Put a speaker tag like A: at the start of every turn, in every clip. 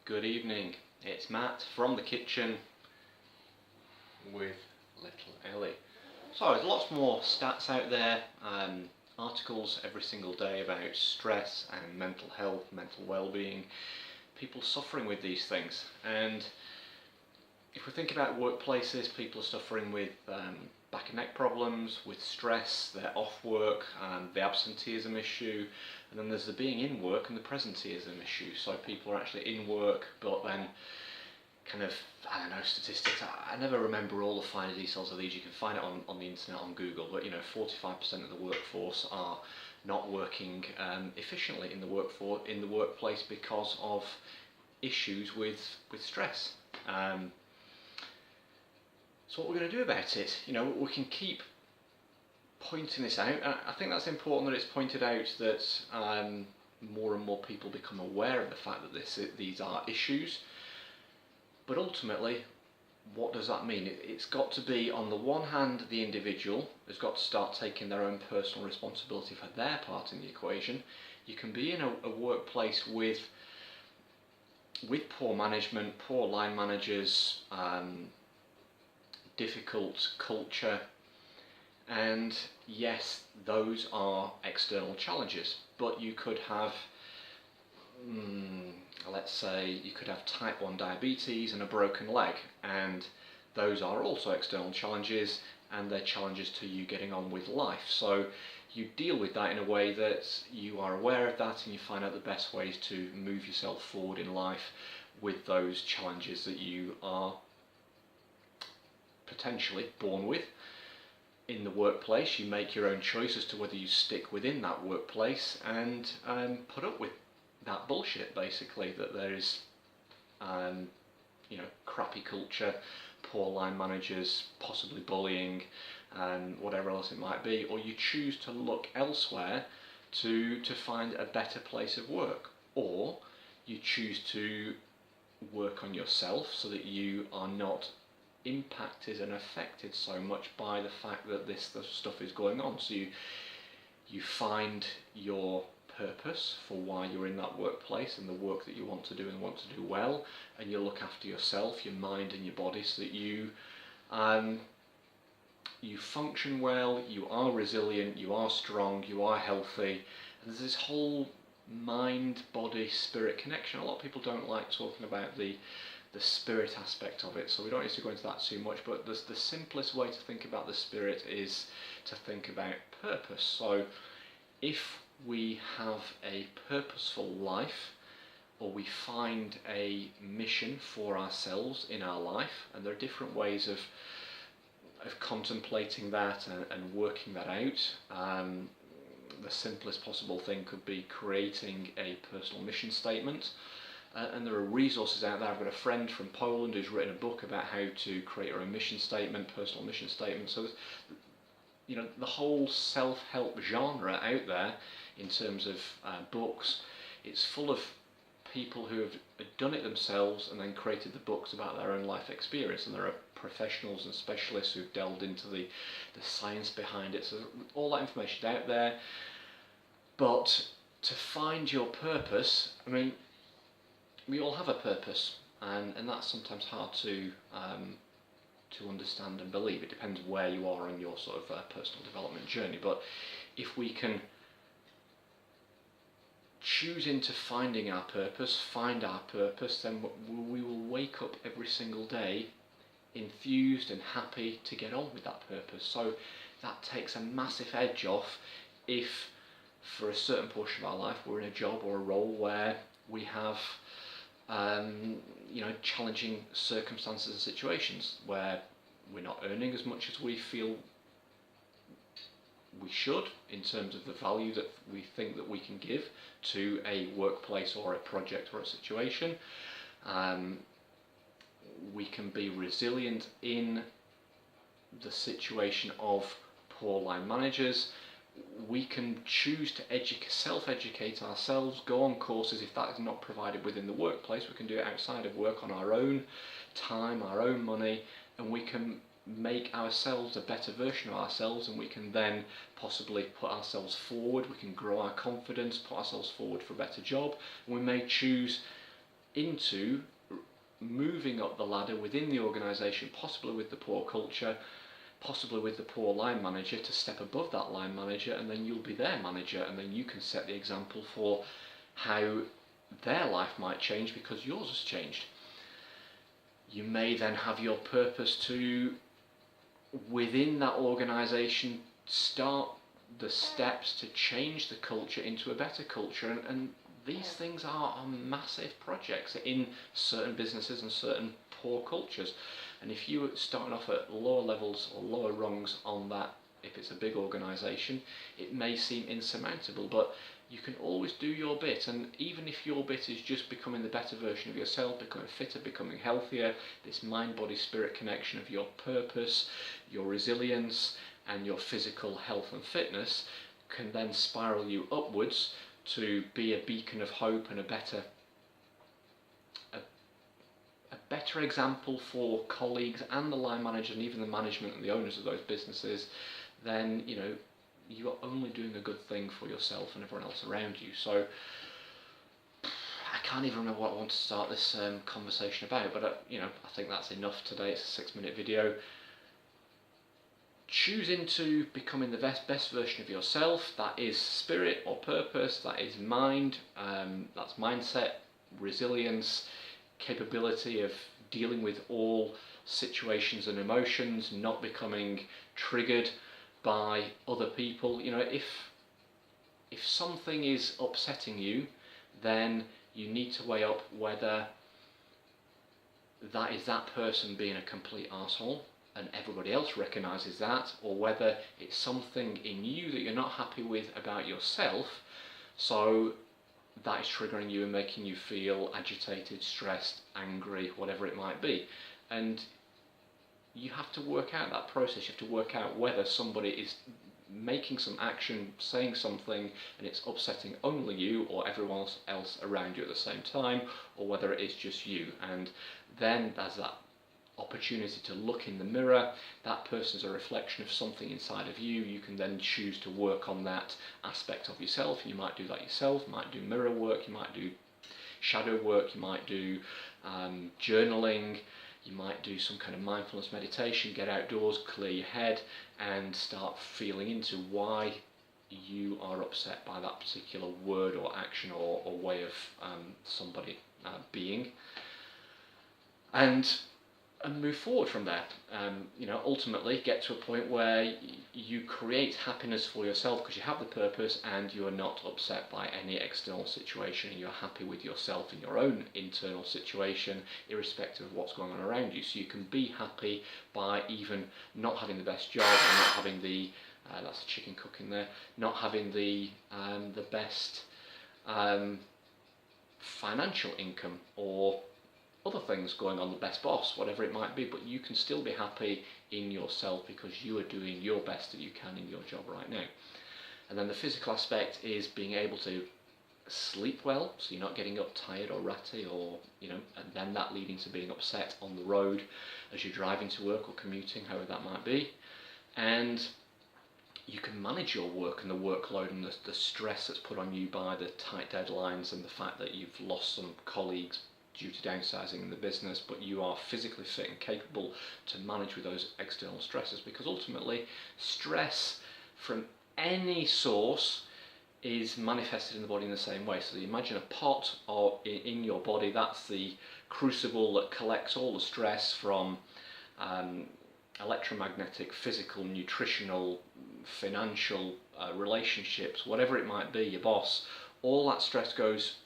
A: Good evening, it's Matt from the kitchen with little Ellie. So there's lots more stats out there, articles every single day about stress and mental health, mental well-being, people suffering with these things. And if we think about workplaces, people are suffering with back and neck problems, with stress, they're off work, the absenteeism issue, and then there's the being in work and the presenteeism issue. So people are actually in work, but then I don't know, statistics, I never remember all the finer details of these. You can find it on the internet, on Google, but 45% of the workforce are not working efficiently in the workplace because of issues with stress. So what we're going to do about it, we can keep pointing this out. I think that's important that it's pointed out that more and more people become aware of the fact that these are issues. But ultimately, what does that mean? It's got to be, on the one hand, the individual has got to start taking their own personal responsibility for their part in the equation. You can be in a workplace with poor management, poor line managers, difficult culture, and yes, those are external challenges, but you could have let's say you could have type 1 diabetes and a broken leg, and those are also external challenges, and they're challenges to you getting on with life. So you deal with that in a way that you are aware of that, and you find out the best ways to move yourself forward in life with those challenges that you are potentially born with. In the workplace, you make your own choice as to whether you stick within that workplace and put up with that bullshit, basically, that there is crappy culture, poor line managers, possibly bullying, and whatever else it might be, or you choose to look elsewhere to find a better place of work, or you choose to work on yourself so that you are not impacted and affected so much by the fact that this stuff is going on. So you find your purpose for why you're in that workplace and the work that you want to do and want to do well, and you look after yourself, your mind and your body, so that you function well, you are resilient, you are strong, you are healthy. And there's this whole mind, body, spirit connection. A lot of people don't like talking about the spirit aspect of it, so we don't need to go into that too much, but the simplest way to think about the spirit is to think about purpose. So if we have a purposeful life, or we find a mission for ourselves in our life, and there are different ways of contemplating that and working that out. The simplest possible thing could be creating a personal mission statement. And there are resources out there. I've got a friend from Poland who's written a book about how to create your own mission statement, personal mission statement. So, the whole self-help genre out there, in terms of books, it's full of people who have done it themselves and then created the books about their own life experience. And there are professionals and specialists who've delved into the science behind it. So all that information is out there. But to find your purpose, we all have a purpose, and that's sometimes hard to understand and believe. It depends where you are on your sort of personal development journey. But if we can choose into finding our purpose, then we will wake up every single day enthused and happy to get on with that purpose. So that takes a massive edge off if, for a certain portion of our life, we're in a job or a role where we have challenging circumstances and situations where we're not earning as much as we feel we should, in terms of the value that we think that we can give to a workplace or a project or a situation. We can be resilient in the situation of poor line managers. We can choose to self-educate ourselves, go on courses. If that is not provided within the workplace, we can do it outside of work on our own time, our own money, and we can make ourselves a better version of ourselves, and we can then possibly put ourselves forward. We can grow our confidence, put ourselves forward for a better job, and we may choose into moving up the ladder within the organisation, possibly with the poor culture, possibly with the poor line manager, to step above that line manager, and then you'll be their manager, and then you can set the example for how their life might change because yours has changed. You may then have your purpose to, within that organisation, start the steps to change the culture into a better culture, and these things are massive projects in certain businesses and certain poor cultures. And if you're starting off at lower levels or lower rungs on that, if it's a big organisation, it may seem insurmountable, but you can always do your bit. And even if your bit is just becoming the better version of yourself, becoming fitter, becoming healthier, this mind, body, spirit connection of your purpose, your resilience, and your physical health and fitness can then spiral you upwards to be a beacon of hope and a better example for colleagues and the line manager and even the management and the owners of those businesses. Then you are only doing a good thing for yourself and everyone else around you. So I can't even remember what I want to start this conversation about, but I think that's enough today. It's a 6-minute video. Choose into becoming the best version of yourself. That is spirit or purpose, that is mind, that's mindset, resilience, capability of dealing with all situations and emotions, not becoming triggered by other people. If something is upsetting you, then you need to weigh up whether that is that person being a complete arsehole and everybody else recognises that, or whether it's something in you that you're not happy with about yourself, so that is triggering you and making you feel agitated, stressed, angry, whatever it might be. And you have to work out that process. You have to work out whether somebody is making some action, saying something, and it's upsetting only you or everyone else around you at the same time, or whether it is just you. And then there's that opportunity to look in the mirror. That person is a reflection of something inside of you. You can then choose to work on that aspect of yourself. You might do that yourself, you might do mirror work, you might do shadow work, you might do journaling, you might do some kind of mindfulness meditation, get outdoors, clear your head, and start feeling into why you are upset by that particular word or action or way of somebody being. And move forward from there. Ultimately get to a point where you create happiness for yourself because you have the purpose and you are not upset by any external situation, and you're happy with yourself in your own internal situation, irrespective of what's going on around you. So you can be happy by even not having the best job, or not having the that's the chicken cooking there, not having the best financial income, or other things going on, the best boss, whatever it might be, but you can still be happy in yourself because you are doing your best that you can in your job right now. And then the physical aspect is being able to sleep well, so you're not getting up tired or ratty, or and then that leading to being upset on the road as you're driving to work or commuting, however that might be. And you can manage your work and the workload and the stress that's put on you by the tight deadlines and the fact that you've lost some colleagues due to downsizing in the business, but you are physically fit and capable to manage with those external stresses, because ultimately stress from any source is manifested in the body in the same way. So you imagine a pot in your body, that's the crucible that collects all the stress from electromagnetic, physical, nutritional, financial, relationships, whatever it might be, your boss. All that stress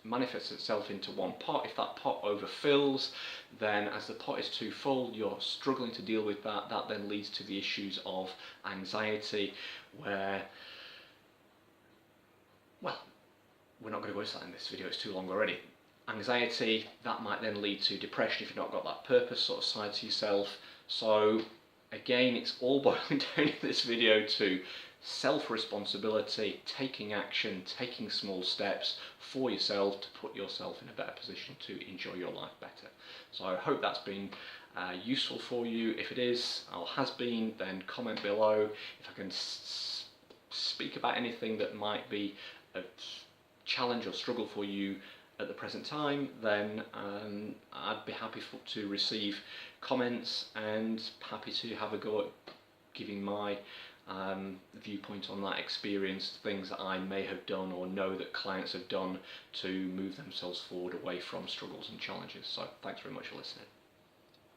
A: manifests itself into one pot. If that pot overfills, then as the pot is too full, you're struggling to deal with that. That then leads to the issues of anxiety, where, well, we're not going to go into that in this video, it's too long already. Anxiety, that might then lead to depression if you've not got that purpose sort of side to yourself. So again, it's all boiling down in this video to self-responsibility, taking action, taking small steps for yourself to put yourself in a better position to enjoy your life better. So I hope that's been useful for you. If it is or has been, then comment below. If I can speak about anything that might be a challenge or struggle for you at the present time, then I'd be happy to receive comments and happy to have a go at giving my viewpoint on that experience, things that I may have done or know that clients have done to move themselves forward away from struggles and challenges. So thanks very much for listening.